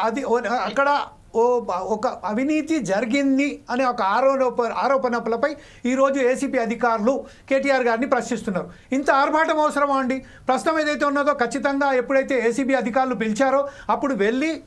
అది అక్కడ ఒక అవినీతి జరిగింది అనే ఒక ఆరోపణలపై ఈరోజు ఏసీపీ అధికారులు కేటీఆర్ గారిని ప్రశ్నిస్తున్నారు. ఇంత ఆర్భాటం అవసరమా అండి? ప్రస్తుతం ఏదైతే ఉన్నదో ఖచ్చితంగా ఎప్పుడైతే ఏసీబీ అధికారులు పిలిచారో అప్పుడు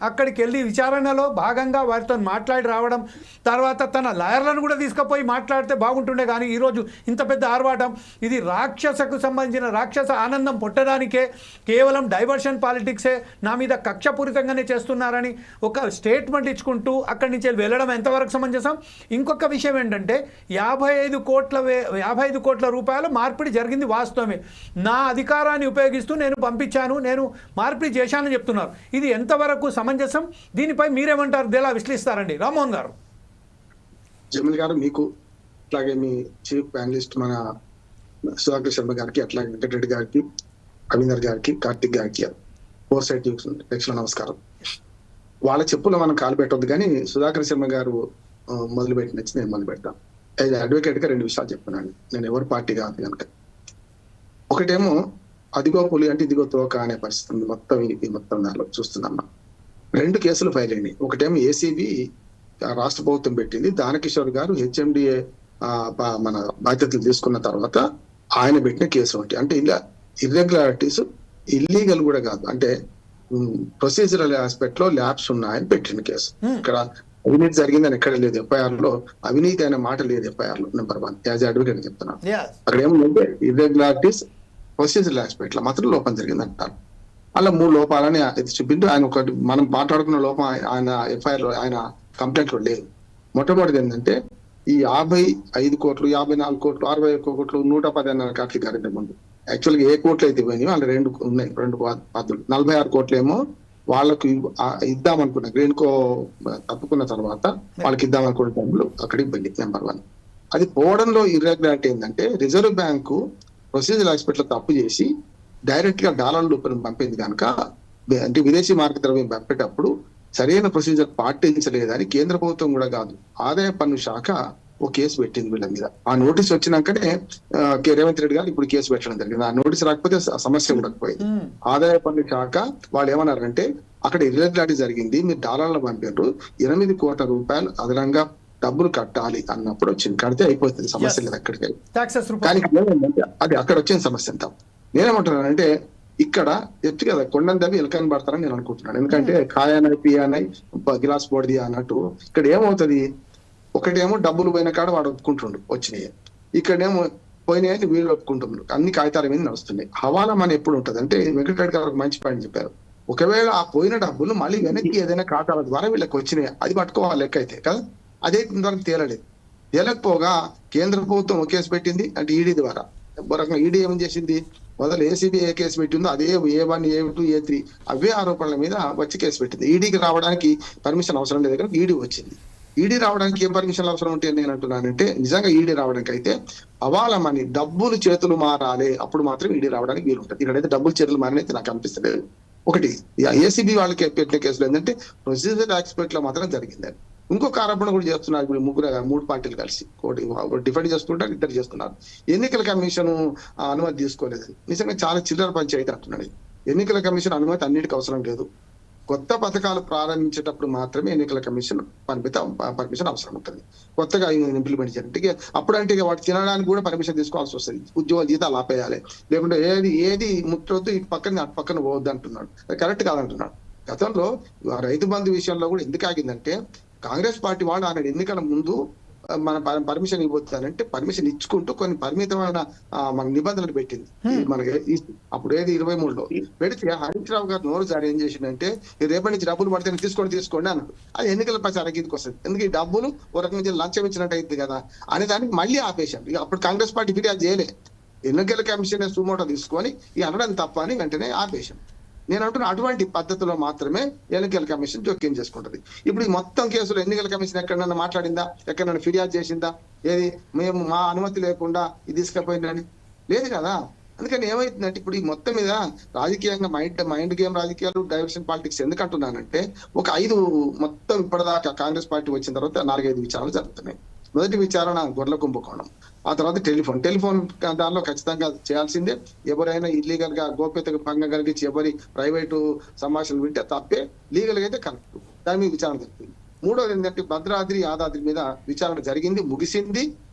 అక్కడికి వెళ్ళి విచారణలో భాగంగా వారితో మాట్లాడి రావడం, తర్వాత తన లాయర్లను కూడా తీసుకుపోయి మాట్లాడితే బాగుంటుండే. కానీ ఈరోజు ఇంత పెద్ద ఆర్భాటం, ఇది రాక్షసకు సంబంధించిన రాక్షస ఆనందం పొట్టడానికే, కేవలం డైవర్షన్ పాలిటిక్సే, నా మీద కక్షపూరితంగానే చేస్తున్నారని ఒక స్టేట్మెంట్ ఇచ్చుకుంటూ అక్కడి నుంచి వెళ్ళడం ఎంతవరకు సమంజసం? ఇంకొక విషయం ఏంటంటే 55 కోట్ల రూపాయల మార్పిడి జరిగింది వాస్తవమే. నా అధికారాన్ని ఉపయోగిస్తూ నేను పంపించాను, నేను మార్పిడి చేశానని చెప్తున్నారు. ఇది ఎంతవరకు సమంజసం? దీనిపై మీరేమంటారు? ఎలా విశ్లేషిస్తారండి రామ్మోహన్ గారు? జమీల్ గారు, మీకు అట్లాగే మీ చీఫ్ ప్యానలిస్ట్ మన సుధాకర్ శర్మ గారికి, అట్లాగే వెంకటరెడ్డి గారికి, రవీందర్ గారికి, కార్తిక్ గారికి, ఫోర్ సైట్ ప్రేక్షకుల నమస్కారం. వాళ్ళ చెప్పులో మనం కాలు పెట్టొద్దు, కానీ సుధాకర్ శర్మ గారు మొదలుపెట్టిన నేను మొదలు పెడతాను. యాజ్ అడ్వకేట్ గా 2 విషయాలు చెప్తున్నాను. నేను ఎవరి పార్టీ కాదు కనుక. ఒకటేమో అదిగో పులి అంటే ఇదిగో తోక అనే పరిస్థితి మొత్తం ఈ మొత్తం దానిలో చూస్తున్నాం. 2 కేసులు ఫైల్ అయినాయి. ఒకటేమో ఏసీబీ రాష్ట్ర ప్రభుత్వం పెట్టింది, దానకిషోర్ గారు హెచ్ఎండిఏ మన బాధ్యతలు తీసుకున్న తర్వాత ఆయన పెట్టిన కేసు ఒకటి. అంటే ఇలా ఇర్రెగ్యులారిటీస్, ఇల్లీగల్ కూడా కాదు, అంటే ప్రొసీజరల్ ఆస్పెక్ట్ లో ల్యాబ్స్ ఉన్నాయని పెట్టిన కేసు. ఇక్కడ అవినీతి జరిగిందని ఎక్కడ లేదు ఎఫ్ఐఆర్ లో, అవినీతి అనే మాట లేదు ఎఫ్ఐఆర్ లో. నెంబర్ 1 యాజ్ అడ్వకేట్ చెప్తున్నాను. అక్కడ ఏముందంటే ఇర్రెగ్యులారిటీస్, ప్రొసీజరల్ ఆస్పెక్ట్ లో మాత్రం లోపం జరిగింది అంటారు. అలా 3 లోపాలని చూపించు. ఆయన ఒకటి మనం మాట్లాడుకున్న లోపం ఆయన ఎఫ్ఐఆర్ లో, ఆయన కంప్లైంట్ లో లేదు. మొట్టమొదటిది ఏంటంటే ఈ 55 కోట్లు, 54 కోట్లు, 61 కోట్లు, 110 కోట్లు గారి ముందు యాక్చువల్గా ఏ కోట్లు అయితే పోయినాయో అలా 2 ఉన్నాయి, 2 పద్ధతులు. 46 కోట్లు ఏమో వాళ్ళకు ఇద్దామనుకున్న గ్రీన్కో తప్పుకున్న తర్వాత వాళ్ళకి ఇద్దామనుకున్న డబ్బులు అక్కడికి పోయింది. నెంబర్ 1. అది పోవడంలో ఇర్రెగ్యులారిటీ ఏంటంటే రిజర్వ్ బ్యాంకు ప్రొసీజర్ హాస్పిటల్ లో తప్పు చేసి డైరెక్ట్ గా డాలర్ రూపాయలు పంపింది కనుక, అంటే విదేశీ మార్గ ద్రవ్యం పంపేటప్పుడు సరైన ప్రొసీజర్ పాటించలేదని కేంద్ర ప్రభుత్వం కూడా కాదు, ఆదాయ పన్ను శాఖ ఓ కేసు పెట్టింది వీళ్ళ మీద. ఆ నోటీస్ వచ్చినాకనే రేవంత్ రెడ్డి గారు ఇప్పుడు కేసు పెట్టడం జరిగింది. ఆ నోటీస్ రాకపోతే సమస్య ఉండకపోయింది. ఆదాయ పన్ను శాఖ వాళ్ళు ఏమన్నారంటే అక్కడ ఇర్రెగ్యులారిటీ జరిగింది, మీరు డాలర్లు పంపారు, 8 కోట్ల రూపాయలు అదనంగా డబ్బులు కట్టాలి అన్నప్పుడు వచ్చింది. కడితే అయిపోతుంది, సమస్య లేదు అక్కడికి. కానీ అది అక్కడ వచ్చిన సమస్య ఎంత. నేనేమంటున్నానంటే ఇక్కడ ఎత్తు కదా కొండని దవ్వి ఎలకని పడతారని నేను అనుకుంటున్నాను. ఎందుకంటే ఖాయానై పియానై గిలాస్ బోర్డియా అన్నట్టు ఇక్కడ ఏమవుతుంది, ఒకటేమో డబ్బులు పోయిన కాడ వాడు ఒప్పుకుంటుండు వచ్చినాయి, ఇక్కడేమో పోయినాయని వీళ్ళు ఒప్పుకుంటున్నారు, అన్ని కాగితాల మీద నడుస్తున్నాయి. హవాలా మన ఎప్పుడు ఉంటుంది అంటే వెంకటరెడ్డి గారు ఒక మంచి పాయింట్ చెప్పారు. ఒకవేళ ఆ పోయిన డబ్బులు మళ్ళీ వెనక్కి ఏదైనా ఖాతాల ద్వారా వీళ్ళకి వచ్చినాయి, అది పట్టుకోవాలి లెక్క అయితే కదా. అదే ఇంతవరకు తేలలేదు. తేలకపోగా కేంద్ర ప్రభుత్వం ఒక కేసు పెట్టింది, అంటే ఈడీ ద్వారా. రకంగా ఈడీ ఏం చేసింది, మొదలు ఏసీబీ ఏ కేసు పెట్టిందో అదే A1, A2, A3 అవే ఆరోపణల మీద వచ్చి కేసు పెట్టింది. ఈడీకి రావడానికి పర్మిషన్ అవసరం లేదు కనుక ఈడీ వచ్చింది. ఈడీ రావడానికి ఏం పర్మిషన్ అవసరం ఉంటే నేను అంటున్నానంటే, నిజంగా ఈడీ రావడానికి అయితే హవాలా మనీ డబ్బులు చేతులు మారాలి, అప్పుడు మాత్రం ఈడీ రావడానికి వీలుంటుంది. ఇక్కడైతే డబ్బులు చేతులు మారినైతే నాకు అనిపిస్తలేదు. ఒకటి ఏసీబీ వాళ్ళకి పెట్టిన కేసులు ఏంటంటే ప్రొసీజర్ ఆస్పెక్ట్ లో మాత్రం జరిగిందని. ఇంకొక ఆరోపణ కూడా చేస్తున్నారు ఇప్పుడు 3 పార్టీలు కలిసి, డిఫెండ్ చేసుకుంటారు, 2 చేస్తున్నారు. ఎన్నికల కమిషన్ అనుమతి తీసుకోలేదు. నిజంగా చాలా చిల్లర పంచాయతీ అంటున్నాడు. ఎన్నికల కమిషన్ అనుమతి అన్నిటికీ అవసరం లేదు. కొత్త పథకాలు ప్రారంభించేటప్పుడు మాత్రమే ఎన్నికల కమిషన్ పర్మిషన్ అవసరం ఉంటుంది. కొత్తగా ఇంప్లిమెంట్ చేయాలంటే అప్పుడు అంటే వాటి తినడానికి కూడా పర్మిషన్ తీసుకోవాల్సి వస్తుంది. ఉద్యోగాలు జీతాలు ఆపేయాలి, లేకుంటే ఏది ముట్టొద్దు, ఇటు పక్కన అటు పక్కన పోవద్దు అంటున్నాడు. అది కరెక్ట్ కాదంటున్నాడు. గతంలో రైతు బంధు విషయంలో కూడా ఎందుకు ఆగిందంటే కాంగ్రెస్ పార్టీ వాళ్ళు ఆనాడు ఎన్నికల ముందు మన పర్మిషన్ ఇవ్వద్దానంటే పర్మిషన్ ఇచ్చుకుంటూ కొన్ని పరిమితమైన మన నిబంధనలు పెట్టింది మనకి. అప్పుడు ఏది 23లో పెడితే హరీష్ రావు గారు నోరు జారీ ఏం చేసిందంటే రేపటి నుంచి డబ్బులు పడితే తీసుకోండి అన్నాడు. అది ఎన్నికల ప్రచారం కిందకి వస్తుంది. ఎందుకు ఈ డబ్బులు ఒక రకంగా లంచం ఇచ్చినట్టు అయింది కదా అనే దానికి మళ్ళీ ఆపేశాం. ఇక అప్పుడు కాంగ్రెస్ పార్టీ ఫిర్యాదు చేయలే, ఎన్నికల కమిషన్ సుమోటో తీసుకొని ఈ అనడం తప్ప అని వెంటనే ఆపేశాం. నేను అంటున్నా అటువంటి పద్ధతిలో మాత్రమే ఎన్నికల కమిషన్ జోక్యం చేసుకుంటది. ఇప్పుడు ఈ మొత్తం కేసులు ఎన్నికల కమిషన్ ఎక్కడన్నా మాట్లాడిందా, ఎక్కడన్నా ఫిర్యాదు చేసిందా? ఏది మేము మా అనుమతి లేకుండా ఇది తీసుకుపోయిందని లేదు కదా. అందుకని ఏమైతుందంటే ఇప్పుడు ఈ మొత్తం మీద రాజకీయంగా మైండ్ గేమ్ రాజకీయాలు, డైవర్షన్ పాలిటిక్స్ ఎందుకు అంటున్నానంటే ఒక 5 మొత్తం ఇప్పటిదాకా కాంగ్రెస్ పార్టీ వచ్చిన తర్వాత 4-5 విచారణలు జరుగుతున్నాయి. మొదటి విచారణ గొర్రెల కుంభకోణం, ఆ తర్వాత టెలిఫోన్ దానిలో ఖచ్చితంగా చేయాల్సిందే. ఎవరైనా ఇల్లీగల్ గా గోప్యతకు భంగం కలిగించి ఎవరి ప్రైవేటు సంభాషణలు వింటే తప్పే, లీగల్ గా అయితే కరెక్ట్, దాని మీద విచారణ జరుగుతుంది. మూడోది ఏంటంటే భద్రాద్రి యాదాద్రి మీద విచారణ జరిగింది, ముగిసింది.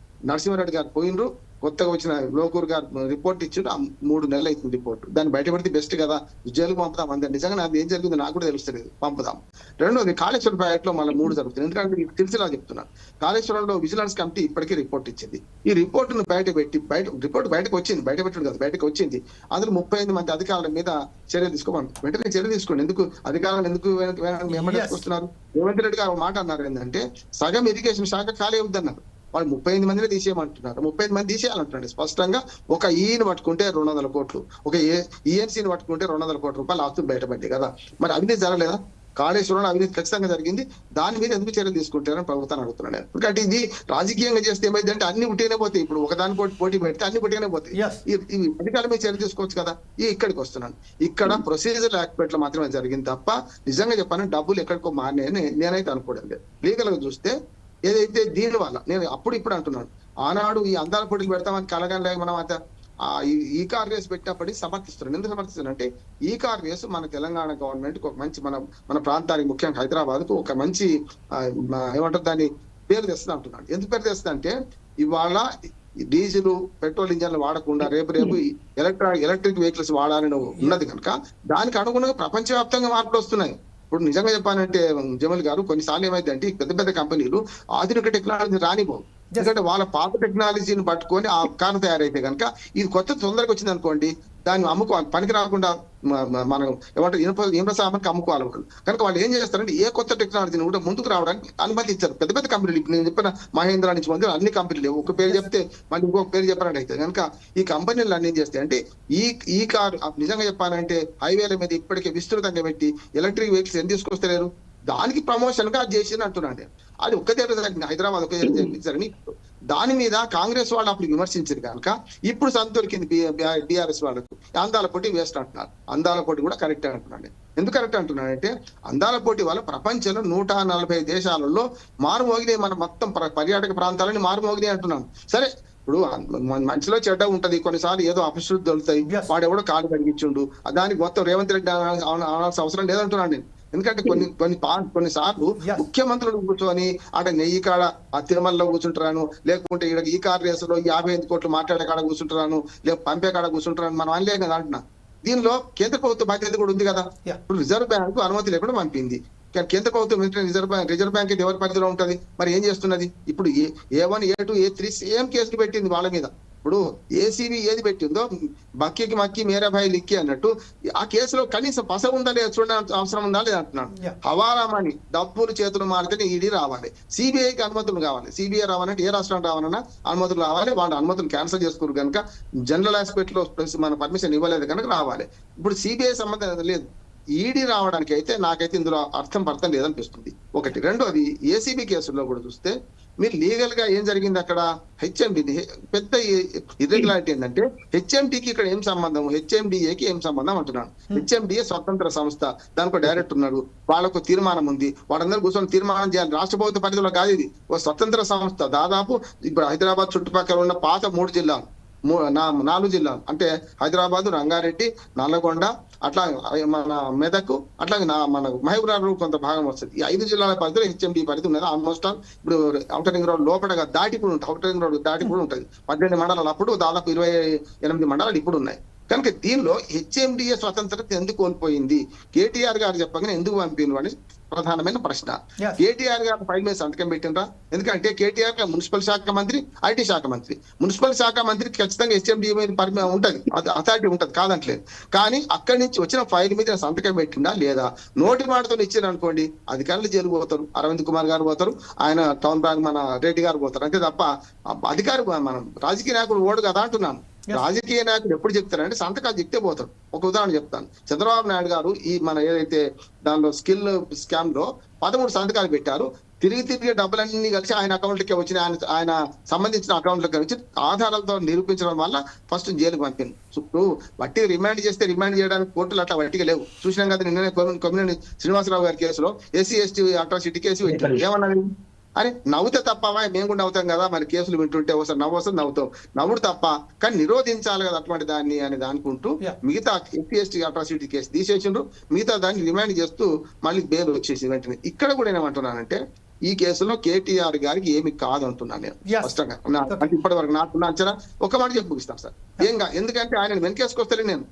నరసింహారెడ్డి గారు పోయినరు, కొత్తగా వచ్చిన లోకూర్ గారు రిపోర్ట్ ఇచ్చారు. 3 నెలలు అవుతుంది రిపోర్ట్. దాన్ని బయటపడితే బెస్ట్ కదా, జైలుకు పంపుదాం అంతే. నిజంగా నాకు ఏం జరిగిందో నాకు కూడా తెలుస్తలేదు, పంపుదాం. రెండోది కాళేశ్వరం ప్రాజెక్ట్ లో మళ్ళీ 3 జరుగుతుంది. ఎందుకంటే మీకు తెలిసిలా చెప్తున్నా, కాళేశ్వరంలో విజిలెన్స్ కమిటీ ఇప్పటికీ రిపోర్ట్ ఇచ్చింది. ఈ రిపోర్టును రిపోర్ట్ బయటకు వచ్చింది, బయట పెట్టడం కాదు, బయటకు వచ్చింది. అందులో 35 మంది అధికారుల మీద చర్య తీసుకోమని, వెంటనే చర్య తీసుకోండి. ఎందుకు అధికారులను ఎందుకు వస్తున్నారు? రేవంత్ రెడ్డి గారు మాట అన్నారు ఏంటంటే సగం ఇరిగేషన్ శాఖ ఖాళీ అవుద్దన్నారు. వాళ్ళు 35 మందిని తీసేయమంటున్నారు. 35 మంది తీసేయాలంటున్నాడు స్పష్టంగా. ఒక ఈని పట్టుకుంటే 200 కోట్లు, ఒక ఈఎన్సీని పట్టుకుంటే 200 కోట్ల రూపాయలు ఆస్తులు బయటపడ్డాయి కదా. మరి అవినీతి జరగలేదా? కాళేశ్వరంలో అవినీతి ఖచ్చితంగా జరిగింది. దాని మీద ఎందుకు చర్యలు తీసుకుంటారని ప్రభుత్వాన్ని అడుగుతున్నాను. ఎందుకంటే ఇది రాజకీయంగా చేస్తే ఏమైందంటే అన్ని ఉట్టినే పోతాయి. ఇప్పుడు ఒకదాని పోటీ పెడితే అన్ని ఉట్టినే పోతాయి. ఇవి అధికారుల మీద చర్య తీసుకోవచ్చు కదా. ఇక్కడికి వస్తున్నాను. ఇక్కడ ప్రొసీజర్ ఆస్పెక్ట్ లో మాత్రమే జరిగింది తప్ప నిజంగా చెప్పాను డబ్బులు ఎక్కడికో మారినాయని నేనైతే అనుకోవడం లేదు. లీగల్ గా చూస్తే ఏదైతే దీని వల్ల నేను ఇప్పుడు అంటున్నాను, ఆనాడు ఈ అందాల పోటీలు పెడతామని కలగానే మనం అంత ఈ కార్ రేస్ పెట్టినప్పటికీ సమర్థిస్తున్నాను. ఎందుకు సమర్థిస్తున్నాను అంటే ఈ కార్ రేసు మన తెలంగాణ గవర్నమెంట్ ఒక మంచి మన ప్రాంతానికి ముఖ్యంగా హైదరాబాద్ కు ఒక మంచి ఏమంటారు దాన్ని పేరు తెస్తుంది అంటున్నాను. ఎందుకు పేరు తెస్తుంది అంటే ఇవాళ డీజిల్ పెట్రోల్ ఇంజన్లు వాడకుండా రేపు ఎలక్ట్రిక్ వెహికల్స్ వాడాలని ఉన్నది కనుక దానికి అనుగుణంగా ప్రపంచవ్యాప్తంగా మార్పులు వస్తున్నాయి. ఇప్పుడు నిజంగా చెప్పాలంటే జమల్ గారు కొన్నిసార్లు ఏమైందంటే పెద్ద కంపెనీలు ఆధునిక టెక్నాలజీ రానిపోవు. ఎందుకంటే వాళ్ళ పాత టెక్నాలజీని పట్టుకొని ఆ కారు తయారైతే కనుక ఇది కొత్త తొందరగా వచ్చింది అనుకోండి, దాన్ని అమ్ముకోవాలి, పనికి రాకుండా మనం ఏమంటారు ఇనుప సామాన్కి అమ్ముకోవాలి. కనుక వాళ్ళు ఏం చేస్తారంటే ఏ కొత్త టెక్నాలజీని కూడా ముందుకు రావడానికి అనుమతించారు. పెద్ద కంపెనీలు, ఇప్పుడు నేను చెప్పిన మహేంద్ర నుంచి మంది అన్ని కంపెనీలు ఒక పేరు చెప్తే మళ్ళీ ఇంకొక పేరు చెప్పాలంటే అయితే కనుక ఈ కంపెనీలు అన్ని ఏం చేస్తాయి అంటే ఈ కారు నిజంగా చెప్పాలంటే హైవేల మీద ఇప్పటికే విస్తృతంగా పెట్టి ఎలక్ట్రిక్ వెహికల్స్ ఏం తీసుకొస్తలేరు, దానికి ప్రమోషన్ గా చేసి అంటున్నాను. అది ఒక్క దగ్గర జరిగింది, హైదరాబాద్ ఒక్క దగ్గర జరిగింది. దాని మీద కాంగ్రెస్ వాళ్ళు అప్పుడు విమర్శించారు కనుక ఇప్పుడు సంతోరికింది బీఆర్ఎస్ వాళ్ళకు. అందాల పోటీ వేస్ట్ అంటున్నారు. అందాల పోటీ కూడా కరెక్ట్ అంటున్నాను. ఎందుకు కరెక్ట్ అంటున్నానంటే అందాల పోటీ వల్ల ప్రపంచంలో 140 దేశాలలో మారుమోగినాయి, మన మొత్తం పర్యాటక ప్రాంతాలని మారుమోగినాయి అంటున్నాను. సరే, ఇప్పుడు మంచిలో చెడ్డ ఉంటది, కొన్నిసార్లు ఏదో అపశృద్ధి దొరుకుతాయి, వాడు ఎవడో కాలు కడిగించుండు, దానికి మొత్తం రేవంత్ రెడ్డి అనాల్సిన అవసరం లేదంటున్నాను నేను. ఎందుకంటే కొన్నిసార్లు ముఖ్యమంత్రులు కూర్చొని అక్కడ నెయ్యి కాడ ఆ తిరుమలలో కూర్చుంటాను, లేకుంటే ఇక్కడ ఈ కార్ రేసులో 55 కోట్లు మాట్లాడే కాడ కూర్చుంటాను, లేక పంపే కాడ కూర్చుంటాను, మనం అనలేం కదా అంటున్నా. దీనిలో కేంద్ర ప్రభుత్వ బాధ్యత కూడా ఉంది కదా. ఇప్పుడు రిజర్వ్ బ్యాంకు అనుమతి లేకుండా పంపింది, కేంద్ర ప్రభుత్వం రిజర్వ్ బ్యాంక్ ఎవరి పరిధిలో ఉంటది, మరి ఏం చేస్తున్నది? ఇప్పుడు A1, A2, A3 సేమ్ కేసులు పెట్టింది వాళ్ళ మీద. ఇప్పుడు ఏసీబీ ఏది పెట్టిందో బక్కీకి మక్కి మేరాభాయి లిక్కి అన్నట్టు ఆ కేసులో కనీసం పస ఉందా లేదా చూడడానికి అవసరం ఉందా లేదా అంటున్నాను. హవాలామని డబ్బులు చేతులు మారితేనే ఈడీ రావాలి, సిబిఐకి అనుమతులు కావాలి. సిబిఐ రావాలంటే ఏ రాష్ట్రం రావాలన్నా అనుమతులు రావాలి. వాళ్ళ అనుమతులు క్యాన్సిల్ చేసుకోరు కనుక జనరల్ ఆస్పెక్ట్ లో మన పర్మిషన్ ఇవ్వలేదు కనుక రావాలి. ఇప్పుడు సిబిఐ సంబంధం లేదు, ఈడీ రావడానికి అయితే నాకైతే ఇందులో అర్థం లేదనిపిస్తుంది. ఒకటి. రెండోది ఏసీబీ కేసుల్లో కూడా చూస్తే మీరు లీగల్ గా ఏం జరిగింది అక్కడ, హెచ్ఎండి పెద్ద ఇర్రెగ్యులారిటీ ఏంటంటే హెచ్ఎండికి ఇక్కడ ఏం సంబంధం, హెచ్ఎండిఏకి ఏం సంబంధం అంటున్నాను. హెచ్ఎండిఏ స్వతంత్ర సంస్థ, దానికి డైరెక్టర్ ఉన్నాడు, వాళ్ళకు తీర్మానం ఉంది, వాళ్ళందరూ కూర్చొని తీర్మానం చేయాలి. రాష్ట్ర ప్రభుత్వ పరిధిలో కాదు ఇది, ఒక స్వతంత్ర సంస్థ. దాదాపు ఇప్పుడు హైదరాబాద్ చుట్టుపక్కల ఉన్న పాత 3 జిల్లాలు 4 జిల్లాలు అంటే హైదరాబాద్, రంగారెడ్డి, నల్లగొండ, అట్లా మన మెదక్, అట్లాగే మన మహబూబ్నగర్ కొంత భాగం వస్తుంది. ఈ 5 జిల్లాల పరిధిలో హెచ్ఎండి పరిధి ఉన్నది. ఆల్మోస్ట్ ఆల్ ఇప్పుడు ఔటర్ రింగ్ రోడ్ లోపల దాటి కూడా ఉంటుంది, ఔటర్ రింగ్ రోడ్ దాటి కూడా ఉంటుంది. 18 మండలాలు అప్పుడు, దాదాపు 28 మండలాలు ఇప్పుడు ఉన్నాయి. కనుక దీనిలో హెచ్ఎండిఏ స్వతంత్రత ఎందుకు కోల్పోయింది, కేటీఆర్ గారు చెప్పగానే ఎందుకు పంపిండు అని ప్రధానమైన ప్రశ్న. కేటీఆర్ గారు ఫైల్ మీద సంతకం పెట్టినరా? ఎందుకంటే కేటీఆర్ గారు మున్సిపల్ శాఖ మంత్రి, ఐటీ శాఖ మంత్రి. మున్సిపల్ శాఖ మంత్రికి ఖచ్చితంగా హెచ్ఎండిఏ మీద ఉంటది, అథారిటీ ఉంటది, కాదంటలేదు. కానీ అక్కడి నుంచి వచ్చిన ఫైల్ మీద సంతకం పెట్టిందా లేదా? నోటి మాటతో ఇచ్చారు అనుకోండి, అధికారులు జైలు పోతారు, అరవింద్ కుమార్ గారు పోతారు, ఆయన టౌన్ బ్యాంక్ మన రెడ్డి గారు పోతారు, అంతే తప్ప అధికారి మనం రాజకీయ నాయకుడు ఓడు కదా అంటున్నాను. రాజకీయ నాయకుడు ఎప్పుడు చెప్తారంటే సంతకాలు చెప్తే పోతాడు. ఒక ఉదాహరణ చెప్తాను. చంద్రబాబు నాయుడు గారు ఈ మన ఏదైతే దానిలో స్కిల్ స్కామ్ లో 13 సంతకాలు పెట్టారు. తిరిగి డబ్బులన్నీ కలిసి ఆయన అకౌంట్లకే వచ్చిన, ఆయన సంబంధించిన అకౌంట్లకి వచ్చి ఆధారాలతో నిరూపించడం వల్ల ఫస్ట్ జైలుకు పంపింది. ఇప్పుడు వట్టి రిమాండ్ చేస్తే రిమాండ్ చేయడానికి కోర్టులు అట్లా వట్టిగా లేవు. చూసినాం కదా నిన్ననే కొమ్మినేని శ్రీనివాసరావు గారి కేసులో SC ST అట్రాసిటీ కేసు పెట్టారు. ఏమన్నది? అని నవ్వుతే తప్పవా, మేము కూడా నవ్వుతాం కదా, మరి కేసులు వింటుంటే ఒకసారి నవ్వు వస్తుంది, నవ్వుతాం, నవ్వుడు తప్ప, కానీ నిరోధించాలి కదా అటువంటి దాన్ని అని అనుకుంటూ మిగతా ఎస్సీ అట్రాసిటీ కేసు తీసేసిండ్రు, మిగతా దాన్ని రిమాండ్ చేస్తూ మళ్ళీ బెయిల్ వచ్చేసి వెంటనే. ఇక్కడ కూడా ఏమంటున్నానంటే ఈ కేసులో కేటీఆర్ గారికి ఏమి కాదు అంటున్నాను నేను స్పష్టంగా. అంటే ఇప్పటి వరకు నాకున్న అంచనా ఒక మాట చెప్పి ముగిస్తాను సార్, ఎందుకంటే ఆయన వెనకేసుకొస్తాను నేను.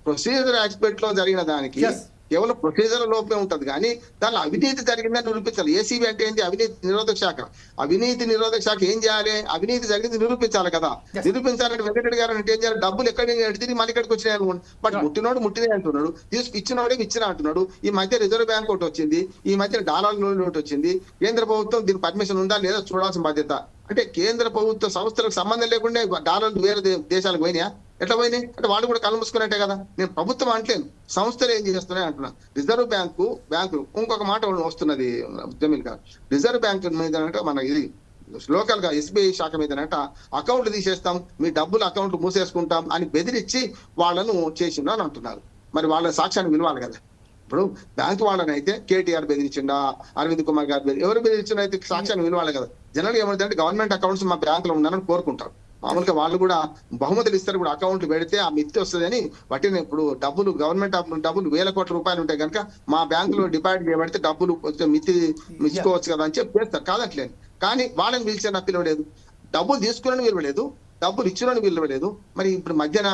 ప్రొసీజర్ ఆస్పెక్ట్ లో జరిగిన దానికి కేవలం ప్రొసీజర్ లోపే ఉంటది, కానీ దానిలో అవినీతి జరిగిందని నిరూపించాలి. ఏసీబీ అంటే ఏంటి? అవినీతి నిరోధక శాఖ. అవినీతి నిరోధక శాఖ ఏం చేయాలి? అవినీతి జరిగింది నిరూపించాలి కదా. నిరూపించాలంటే వెంకటరెడ్డి గారు అంటే ఏం చేయాలి? డబ్బులు ఎక్కడి తిరిగి మళ్ళీ ఇక్కడికి వచ్చినాయి అనుకోండి. బట్ ముట్టినోడు ముట్టినే అంటున్నాడు, ఇచ్చినోడే ఇచ్చిన అంటున్నాడు. ఈ మధ్య రిజర్వ్ బ్యాంక్ ఒకటి వచ్చింది, ఈ మధ్య డాలర్ లోన్ ఒకటి వచ్చింది. కేంద్ర ప్రభుత్వం దీనికి పర్మిషన్ ఉందా లేదా చూడాల్సిన బాధ్యత. అంటే కేంద్ర ప్రభుత్వ సంస్థలకు సంబంధం లేకుండా డాలర్లు వేరే దేశాలకు పోయినాయా? ఎట్లా పోయినాయి? అంటే వాళ్ళు కూడా కళ్ళు మూసుకున్నట్టే కదా. నేను ప్రభుత్వం అంటలేను, సంస్థలు ఏం చేస్తున్నాయి అంటున్నా. రిజర్వ్ బ్యాంకులు ఇంకొక మాట వస్తున్నది జమీల్ గారు, రిజర్వ్ బ్యాంక్ మీద మన ఇది లోకల్ గా ఎస్బీఐ శాఖ మీదనంట అకౌంట్లు తీసేస్తాం, మీ డబ్బులు అకౌంట్లు మూసేసుకుంటాం అని బెదిరించి వాళ్ళను చేసిండు అని అంటున్నారు. మరి వాళ్ళ సాక్ష్యాన్ని విలువాలి కదా. ఇప్పుడు బ్యాంకు వాళ్ళని అయితే కేటీఆర్ బెదిరించిండా, అరవింద్ కుమార్ గారు ఎవరు బెదిరించిన అయితే సాక్ష్యాన్ని విలువాలి కదా. జనరల్ గా ఏమంటే గవర్నమెంట్ అకౌంట్స్ మా బ్యాంకులో ఉన్నారని కోరుకుంటారు. మామూలుగా వాళ్ళు కూడా బహుమతులు ఇస్తారు కూడా, అకౌంట్లు పెడితే ఆ మిత్తి వస్తుంది అని. వాటిని ఇప్పుడు డబ్బులు గవర్నమెంట్ డబ్బులు వేల కోట్ల రూపాయలు ఉంటాయి కనుక మా బ్యాంకులో డిపాజిట్ చేయబడితే డబ్బులు మిత్తి మిచ్చుకోవచ్చు కదా అని చెప్పి చేస్తారు, కాదట్లేదు. కానీ వాళ్ళని పిలిచిన పిలవలేదు, డబ్బులు తీసుకుని పిలవలేదు, డబ్బులు ఇచ్చిన పిలవలేదు. మరి ఇప్పుడు మధ్యన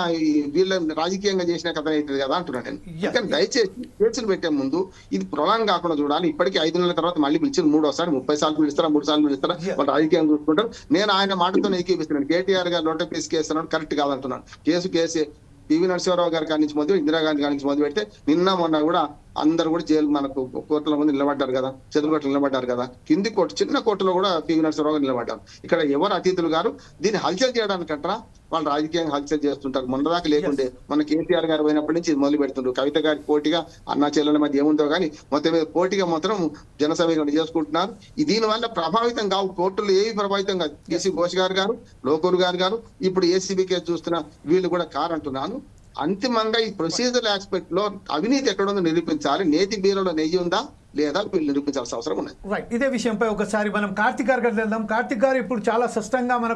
వీళ్ళ రాజకీయంగా చేసిన కథ అవుతుంది కదా అంటున్నాను నేను. కానీ దయచేసి కేసులు పెట్టే ముందు ఇది ప్రొలాంగ్ కాకుండా చూడాలి. ఇప్పటికీ 5 నెలల తర్వాత మళ్ళీ పిలిచి 3వ సారి 30 సార్లు పిలుస్తారా, 3 సార్లు పిలుస్తారా, వాళ్ళు రాజకీయంగా చూసుకుంటారు. నేను ఆయన మాటతో ఏకీపిస్తున్నాను. కేటీఆర్ గారు నోటీస్ కేసు అన్నాడు, కరెక్ట్ కాదంటున్నాను. కేసే పివి నరసింహారావు గారి కాడి నుంచి మొదలు, ఇందిరాగాంధీ గారి నుంచి మొదలు పెడితే నిన్న మొన్న కూడా అందరు కూడా జైలు మనకు కోర్టుల ముందు నిలబడ్డారు కదా, చెదురుగట్లు నిలబడ్డారు కదా. కింది కోర్టు చిన్న కోర్టులో కూడా పివి నరసింహారావు గారు నిలబడ్డారు. ఇక్కడ ఎవరు అతిథులు గారు దీన్ని హల్చల్ చేయడానికంటారా? వాళ్ళు రాజకీయంగా హల్చల్ చేస్తుంటారు. మొన్నదాకా లేకుండే, మన కేసీఆర్ గారు పోయినప్పటి నుంచి ఇది మొదలు పెడుతుండ్రు. కవిత గారికి పోటీగా అన్నా చెల్లెల మధ్య ఏముందో కానీ మొత్తం మీద పోటీగా మాత్రం జన సమీకరణ చేసుకుంటున్నారు. దీనివల్ల ప్రభావితం కావు కోర్టులు, ఏవి ప్రభావితం కాదు. కేసీ ఘోష్ గారు లోకూరు గారు ఇప్పుడు ఏసీబీ కేసు చూస్తున్న వీళ్ళు కూడా కారంటున్నాను. అంతిమంగా ఈ ప్రొసీజర్ ఆస్పెక్ట్ లో అవినీతి ఎక్కడుందో నిరూపించాలి. నేతి బీరలో నెయ్యి ఉందా లేదా వీళ్ళు నిరూపించాల్సిన అవసరం ఉన్నది. రైట్, ఇదే విషయంపై ఒకసారి మనం కార్తిక్ గారు వెళ్దాం. కార్తిక్ గారు ఇప్పుడు చాలా స్పష్టంగా మనకు